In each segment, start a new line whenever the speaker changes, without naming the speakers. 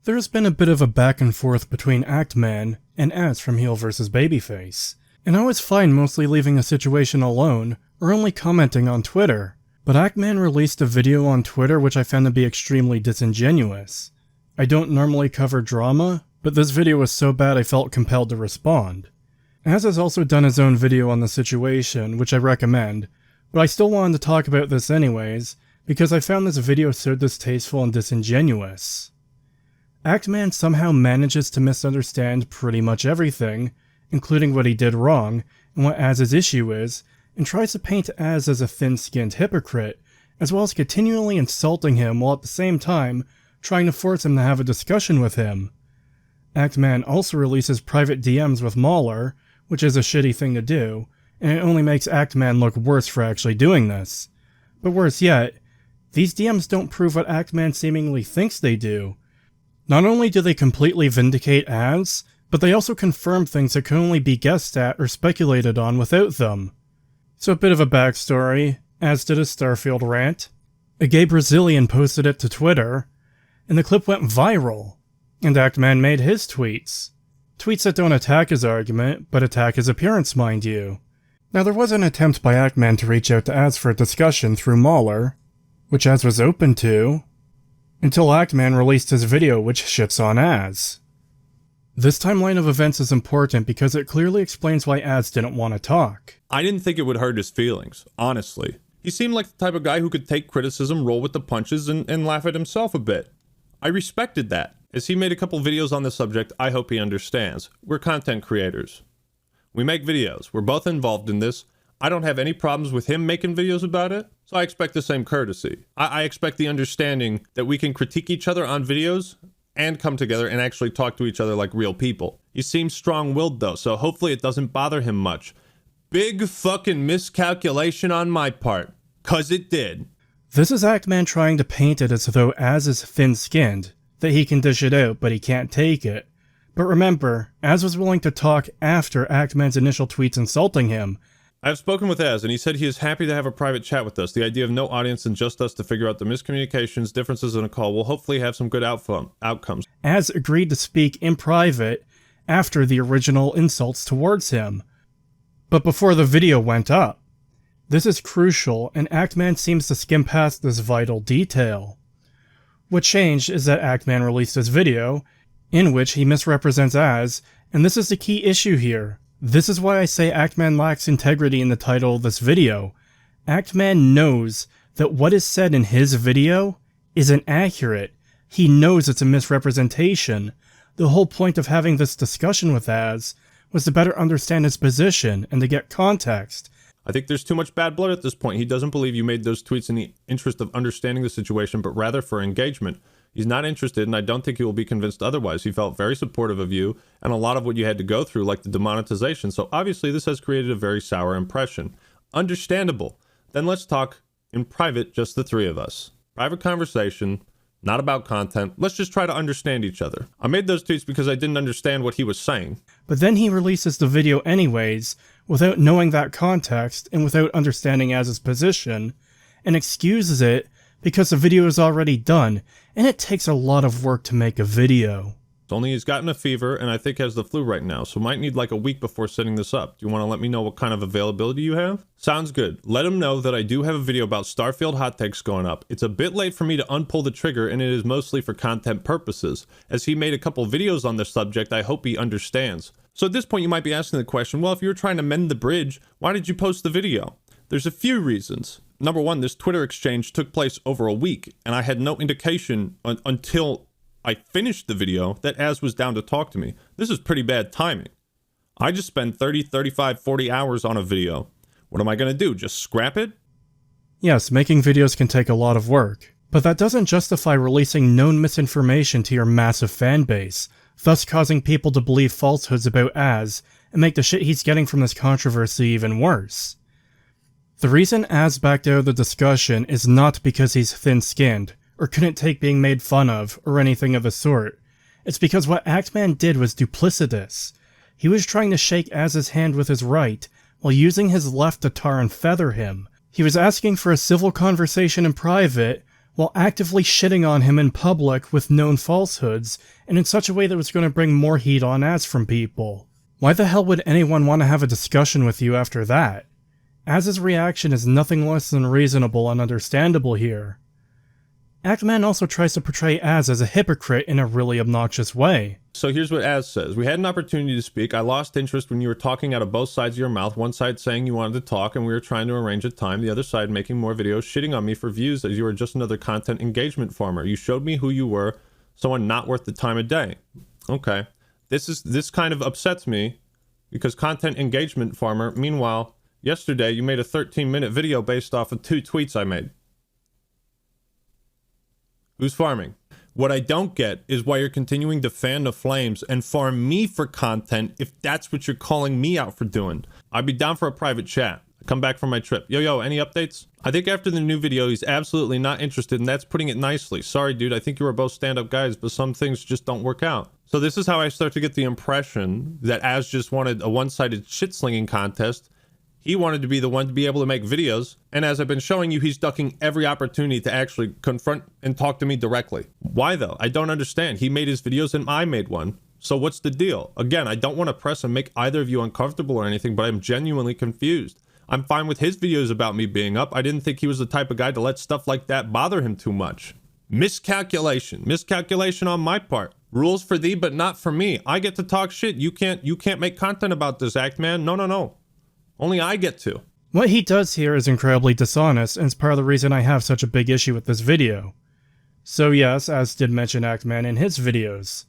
There's been a bit of a back and forth between Actman and Az from Heel vs. Babyface, and I was fine mostly leaving a situation alone or only commenting on Twitter, but Actman released a video on Twitter which I found to be extremely disingenuous. I don't normally cover drama, but this video was so bad I felt compelled to respond. Az has also done his own video on the situation, which I recommend, but I still wanted to talk about this anyways, because I found this video so distasteful and disingenuous. Actman somehow manages to misunderstand pretty much everything, including what he did wrong and what Az's issue is, and tries to paint Az as a thin-skinned hypocrite, as well as continually insulting him while at the same time trying to force him to have a discussion with him. Actman also releases private DMs with Mahler, which is a shitty thing to do, and it only makes Actman look worse for actually doing this. But worse yet, these DMs don't prove what Actman seemingly thinks they do. Not only do they completely vindicate Az, but they also confirm things that can only be guessed at or speculated on without them. So a bit of a backstory: Az did a Starfield rant, a gay Brazilian posted it to Twitter, and the clip went viral, and Actman made his tweets. Tweets that don't attack his argument, but attack his appearance, mind you. Now there was an attempt by Actman to reach out to Az for a discussion through Mahler, which Az was open to, until Actman released his video which shits on Az. This timeline of events is important because it clearly explains why Az didn't want to talk.
I didn't think it would hurt his feelings, honestly. He seemed like the type of guy who could take criticism, roll with the punches, and laugh at himself a bit. I respected that. As he made a couple videos on the subject, I hope he understands. We're content creators. We make videos. We're both involved in this. I don't have any problems with him making videos about it, so I expect the same courtesy. I expect the understanding that we can critique each other on videos and come together and actually talk to each other like real people. He seems strong-willed though, so hopefully it doesn't bother him much. Big fucking miscalculation on my part, 'cause it did.
This is Actman trying to paint it as though Az is thin-skinned, that he can dish it out but he can't take it. But remember, Az was willing to talk after Actman's initial tweets insulting him.
I've spoken with Az, and he said he is happy to have a private chat with us. The idea of no audience and just us to figure out the miscommunications, differences in a call will hopefully have some good outcomes.
Az agreed to speak in private after the original insults towards him, but before the video went up. This is crucial, and Actman seems to skim past this vital detail. What changed is that Actman released this video, in which he misrepresents Az, and this is the key issue here. This is why I say Actman lacks integrity in the title of this video. Actman knows that what is said in his video isn't accurate. He knows it's a misrepresentation. The whole point of having this discussion with Az was to better understand his position and to get context.
I think there's too much bad blood at this point. He doesn't believe you made those tweets in the interest of understanding the situation, but rather for engagement. He's not interested, and I don't think he will be convinced otherwise. He felt very supportive of you and a lot of what you had to go through, like the demonetization. So obviously this has created a very sour impression. Understandable. Then let's talk in private, just the three of us. Private conversation, not about content. Let's just try to understand each other. I made those tweets because I didn't understand what he was saying.
But then he releases the video anyways, without knowing that context and without understanding Az's position, and excuses it because the video is already done, and it takes a lot of work to make a video.
Only he's gotten a fever and I think has the flu right now, so might need like a week before setting this up. Do you want to let me know what kind of availability you have? Sounds good. Let him know that I do have a video about Starfield hot takes going up. It's a bit late for me to unpull the trigger, and it is mostly for content purposes. As he made a couple videos on the subject, I hope he understands. So at this point you might be asking the question, well, if you were trying to mend the bridge, why did you post the video? There's a few reasons. Number one, this Twitter exchange took place over a week, and I had no indication until I finished the video that Az was down to talk to me. This is pretty bad timing. I just spent 30, 35, 40 hours on a video. What am I going to do? Just scrap it?
Yes, making videos can take a lot of work, but that doesn't justify releasing known misinformation to your massive fan base, thus causing people to believe falsehoods about Az and make the shit he's getting from this controversy even worse. The reason Az backed out of the discussion is not because he's thin-skinned, or couldn't take being made fun of, or anything of the sort. It's because what Actman did was duplicitous. He was trying to shake Az's hand with his right, while using his left to tar and feather him. He was asking for a civil conversation in private, while actively shitting on him in public with known falsehoods and in such a way that was going to bring more heat on Az from people. Why the hell would anyone want to have a discussion with you after that? Az's reaction is nothing less than reasonable and understandable here. Actman also tries to portray Az as a hypocrite in a really obnoxious way.
So here's what Az says. We had an opportunity to speak. I lost interest when you were talking out of both sides of your mouth. One side saying you wanted to talk and we were trying to arrange a time. The other side making more videos shitting on me for views as you were just another content engagement farmer. You showed me who you were, someone not worth the time of day. Okay. This kind of upsets me because content engagement farmer. Meanwhile, yesterday you made a 13-minute video based off of 2 tweets I made. Who's farming? What I don't get is why you're continuing to fan the flames and farm me for content if that's what you're calling me out for doing. I'd be down for a private chat. I come back from my trip. Yo, any updates? I think after the new video, he's absolutely not interested, and that's putting it nicely. Sorry, dude, I think you were both stand-up guys, but some things just don't work out. So this is how I start to get the impression that Az just wanted a one-sided shit-slinging contest. He wanted to be the one to be able to make videos, and as I've been showing you, he's ducking every opportunity to actually confront and talk to me directly. Why though? I don't understand. He made his videos and I made one. So what's the deal? Again, I don't want to press and make either of you uncomfortable or anything, but I'm genuinely confused. I'm fine with his videos about me being up. I didn't think he was the type of guy to let stuff like that bother him too much. Miscalculation on my part. Rules for thee, but not for me. I get to talk shit. You can't make content about this, Actman. No. Only I get to.
What he does here is incredibly dishonest, and it's part of the reason I have such a big issue with this video. So yes, Az did mention Actman in his videos.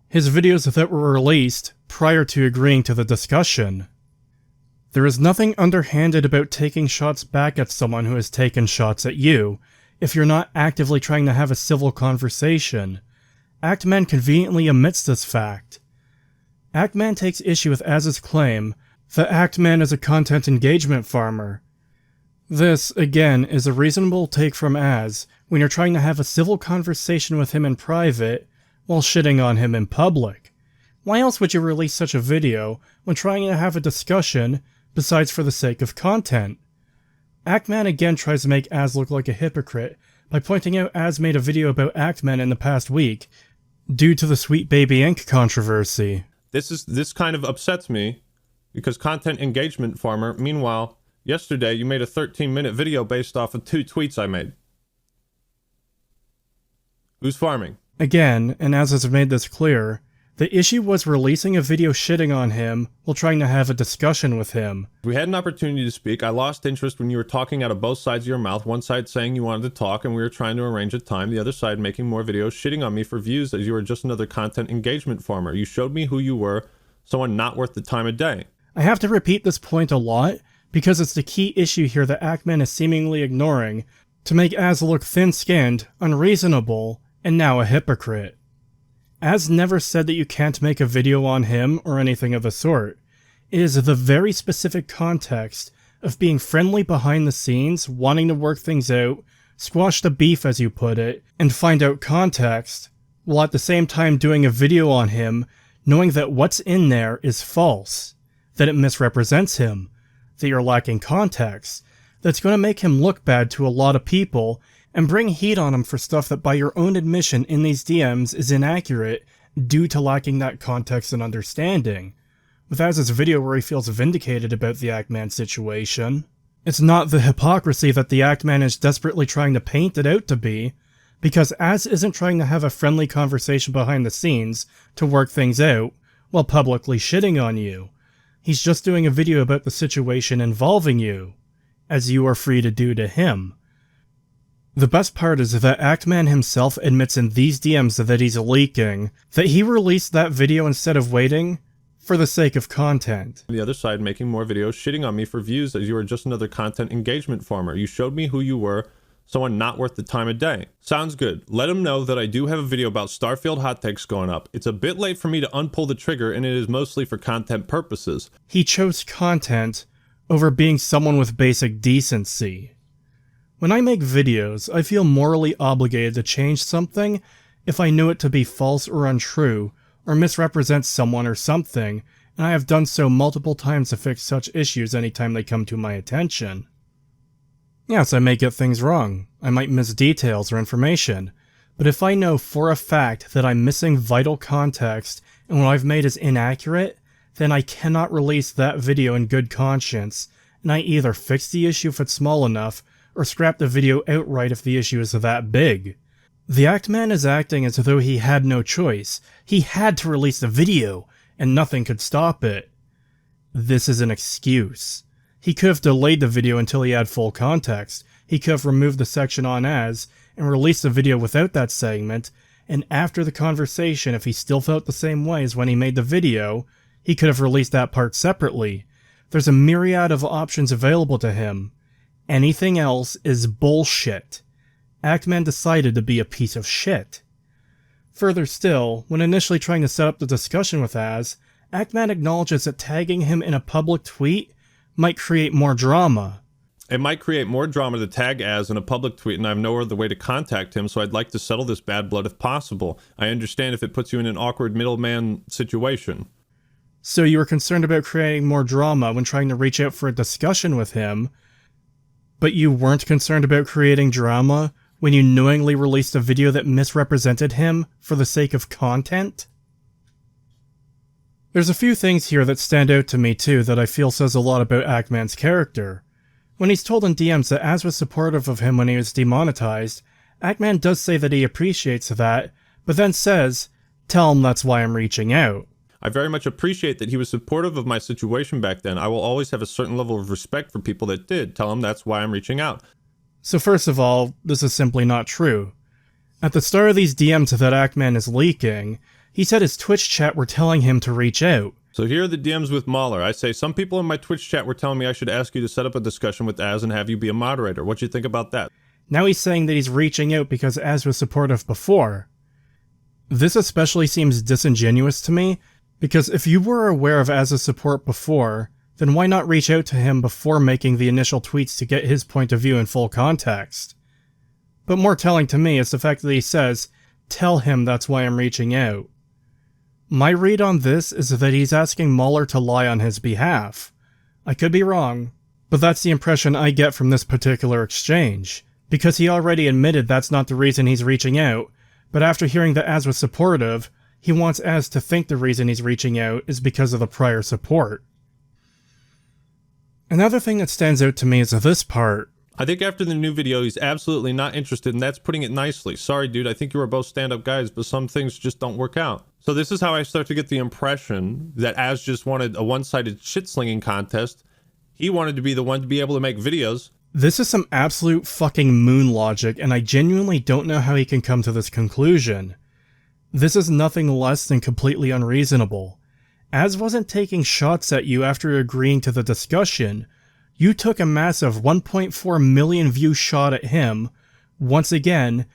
His videos that were released prior to agreeing to the discussion. There is nothing underhanded about taking shots back at someone who has taken shots at you, if you're not actively trying to have a civil conversation. Actman conveniently omits this fact. Actman takes issue with Az's claim that Actman is a content engagement farmer. This, again, is a reasonable take from Az when you're trying to have a civil conversation with him in private while shitting on him in public. Why else would you release such a video when trying to have a discussion besides for the sake of content? Actman again tries to make Az look like a hypocrite by pointing out Az made a video about Actman in the past week due to the Sweet Baby Inc. controversy.
This kind of upsets me because content engagement farmer. Meanwhile, yesterday you made a 13-minute video based off of 2 tweets I made. Who's farming?
Again, and Az has made this clear, the issue was releasing a video shitting on him while trying to have a discussion with him.
We had an opportunity to speak. I lost interest when you were talking out of both sides of your mouth. One side saying you wanted to talk and we were trying to arrange a time. The other side making more videos shitting on me for views as you were just another content engagement farmer. You showed me who you were, someone not worth the time of day.
I have to repeat this point a lot because it's the key issue here that Actman is seemingly ignoring to make Az look thin-skinned, unreasonable, and now a hypocrite. Az never said that you can't make a video on him or anything of the sort. It is the very specific context of being friendly behind the scenes, wanting to work things out, squash the beef as you put it, and find out context, while at the same time doing a video on him, knowing that what's in there is false, that it misrepresents him, that you're lacking context, that's going to make him look bad to a lot of people, and bring heat on him for stuff that by your own admission in these DMs is inaccurate due to lacking that context and understanding. With Az's video where he feels vindicated about the Actman situation, it's not the hypocrisy that the Actman is desperately trying to paint it out to be, because Az isn't trying to have a friendly conversation behind the scenes to work things out while publicly shitting on you. He's just doing a video about the situation involving you, as you are free to do to him. The best part is that Actman himself admits in these DMs that he's leaking that he released that video instead of waiting for the sake of content.
The other side making more videos shitting on me for views as you were just another content engagement farmer. You showed me who you were, someone not worth the time of day. Sounds good. Let him know that I do have a video about Starfield hot takes going up. It's a bit late for me to unpull the trigger and it is mostly for content purposes.
He chose content over being someone with basic decency. When I make videos, I feel morally obligated to change something if I know it to be false or untrue, or misrepresents someone or something, and I have done so multiple times to fix such issues anytime they come to my attention. Yes, I may get things wrong. I might miss details or information. But if I know for a fact that I'm missing vital context and what I've made is inaccurate, then I cannot release that video in good conscience, and I either fix the issue if it's small enough, or scrap the video outright if the issue is that big. The Actman is acting as though he had no choice. He had to release the video, and nothing could stop it. This is an excuse. He could have delayed the video until he had full context. He could have removed the section on as, and released the video without that segment, and after the conversation, if he still felt the same way as when he made the video, he could have released that part separately. There's a myriad of options available to him. Anything else is bullshit. Actman decided to be a piece of shit. Further still, when initially trying to set up the discussion with Az, Actman acknowledges that tagging him in a public tweet might create more drama.
It might create more drama to tag Az in a public tweet, and I have no other way to contact him, so I'd like to settle this bad blood if possible. I understand if it puts you in an awkward middleman situation.
So you were concerned about creating more drama when trying to reach out for a discussion with him, but you weren't concerned about creating drama when you knowingly released a video that misrepresented him for the sake of content? There's a few things here that stand out to me too that I feel says a lot about Actman's character. When he's told in DMs that Az was supportive of him when he was demonetized, Actman does say that he appreciates that, but then says, "Tell him that's why I'm reaching out."
I very much appreciate that he was supportive of my situation back then. I will always have a certain level of respect for people that did. Tell him that's why I'm reaching out.
So first of all, this is simply not true. At the start of these DMs that Actman is leaking, he said his Twitch chat were telling him to reach out.
So here are the DMs with Mahler. I say, some people in my Twitch chat were telling me I should ask you to set up a discussion with Az and have you be a moderator. What do you think about that?
Now he's saying that he's reaching out because Az was supportive before. This especially seems disingenuous to me, because if you were aware of Az's support before, then why not reach out to him before making the initial tweets to get his point of view in full context? But more telling to me is the fact that he says, "Tell him that's why I'm reaching out." My read on this is that he's asking Mahler to lie on his behalf. I could be wrong, but that's the impression I get from this particular exchange, because he already admitted that's not the reason he's reaching out, but after hearing that Az was supportive, he wants Az to think the reason he's reaching out is because of the prior support. Another thing that stands out to me is this part.
I think after the new video, he's absolutely not interested, and that's putting it nicely. Sorry, dude, I think you were both stand-up guys, but some things just don't work out. So this is how I start to get the impression that Az just wanted a one-sided shit-slinging contest. He wanted to be the one to be able to make videos.
This is some absolute fucking moon logic, and I genuinely don't know how he can come to this conclusion. This is nothing less than completely unreasonable. Az wasn't taking shots at you after agreeing to the discussion. You took a massive 1.4 million view shot at him, once again,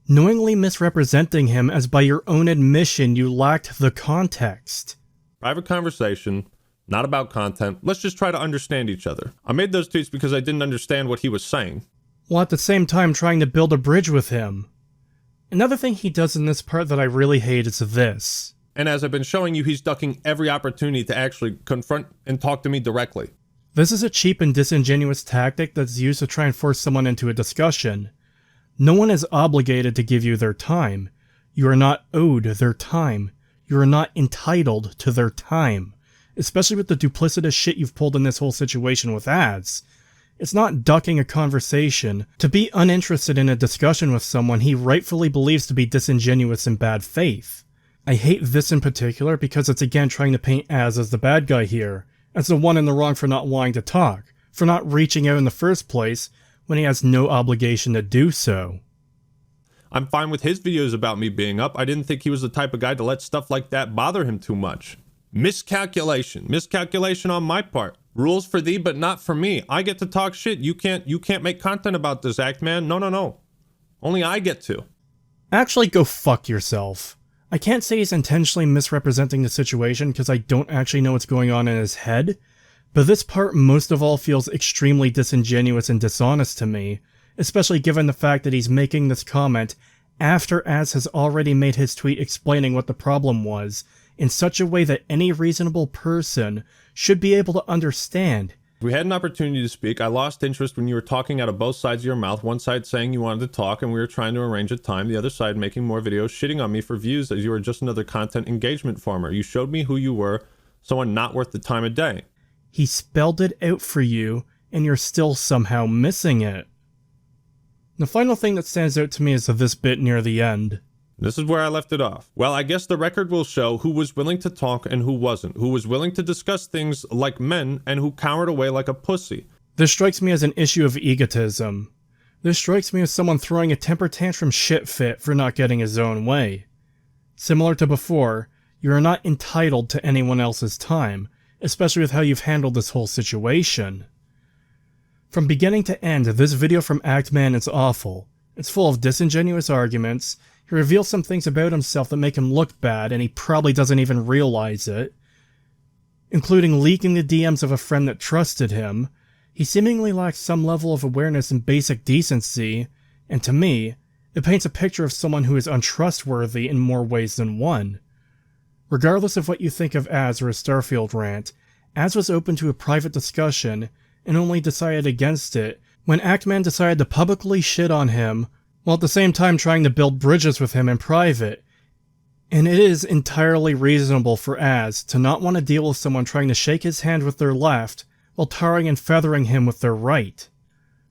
knowingly misrepresenting him as by your own admission you lacked the context.
Private conversation, not about content. Let's just try to understand each other. I made those tweets because I didn't understand what he was saying.
While at the same time trying to build a bridge with him. Another thing he does in this part that I really hate is this.
And as I've been showing you, he's ducking every opportunity to actually confront and talk to me directly.
This is a cheap and disingenuous tactic that's used to try and force someone into a discussion. No one is obligated to give you their time. You are not owed their time. You are not entitled to their time. Especially with the duplicitous shit you've pulled in this whole situation with Az. It's not ducking a conversation to be uninterested in a discussion with someone he rightfully believes to be disingenuous in bad faith. I hate this in particular because it's again trying to paint Az as the bad guy here, as the one in the wrong for not wanting to talk, for not reaching out in the first place when he has no obligation to do so.
I'm fine with his videos about me being up. I didn't think he was the type of guy to let stuff like that bother him too much. Miscalculation on my part. Rules for thee, but not for me. I get to talk shit. You can't make content about this, Actman. No. Only I get to.
Actually, go fuck yourself. I can't say he's intentionally misrepresenting the situation because I don't actually know what's going on in his head, but this part most of all feels extremely disingenuous and dishonest to me, especially given the fact that he's making this comment after Az has already made his tweet explaining what the problem was, in such a way that any reasonable person should be able to understand.
We had an opportunity to speak. I lost interest when you were talking out of both sides of your mouth. One side saying you wanted to talk and we were trying to arrange a time. The other side making more videos, shitting on me for views as you were just another content engagement farmer. You showed me who you were, someone not worth the time of day.
He spelled it out for you, and you're still somehow missing it. The final thing that stands out to me is this bit near the end.
This is where I left it off. Well, I guess the record will show who was willing to talk and who wasn't, who was willing to discuss things like men and who cowered away like a pussy.
This strikes me as an issue of egotism. This strikes me as someone throwing a temper tantrum shit fit for not getting his own way. Similar to before, you are not entitled to anyone else's time, especially with how you've handled this whole situation. From beginning to end, this video from Actman is awful. It's full of disingenuous arguments. He reveals some things about himself that make him look bad, and he probably doesn't even realize it. Including leaking the DMs of a friend that trusted him. He seemingly lacks some level of awareness and basic decency, and to me, it paints a picture of someone who is untrustworthy in more ways than one. Regardless of what you think of Az or his Starfield rant, Az was open to a private discussion, and only decided against it when Actman decided to publicly shit on him, while at the same time trying to build bridges with him in private. And it is entirely reasonable for Az to not want to deal with someone trying to shake his hand with their left, while tarring and feathering him with their right.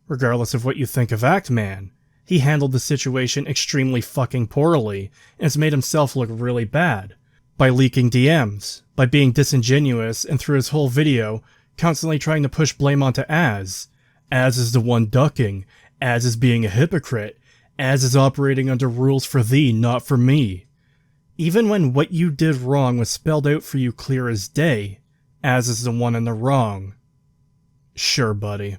Regardless of what you think of Actman, he handled the situation extremely fucking poorly, and has made himself look really bad. By leaking DMs, by being disingenuous, and through his whole video, constantly trying to push blame onto Az. Az is the one ducking, Az is being a hypocrite, Az is operating under rules for thee, not for me. Even when what you did wrong was spelled out for you clear as day, Az is the one in the wrong. Sure, buddy.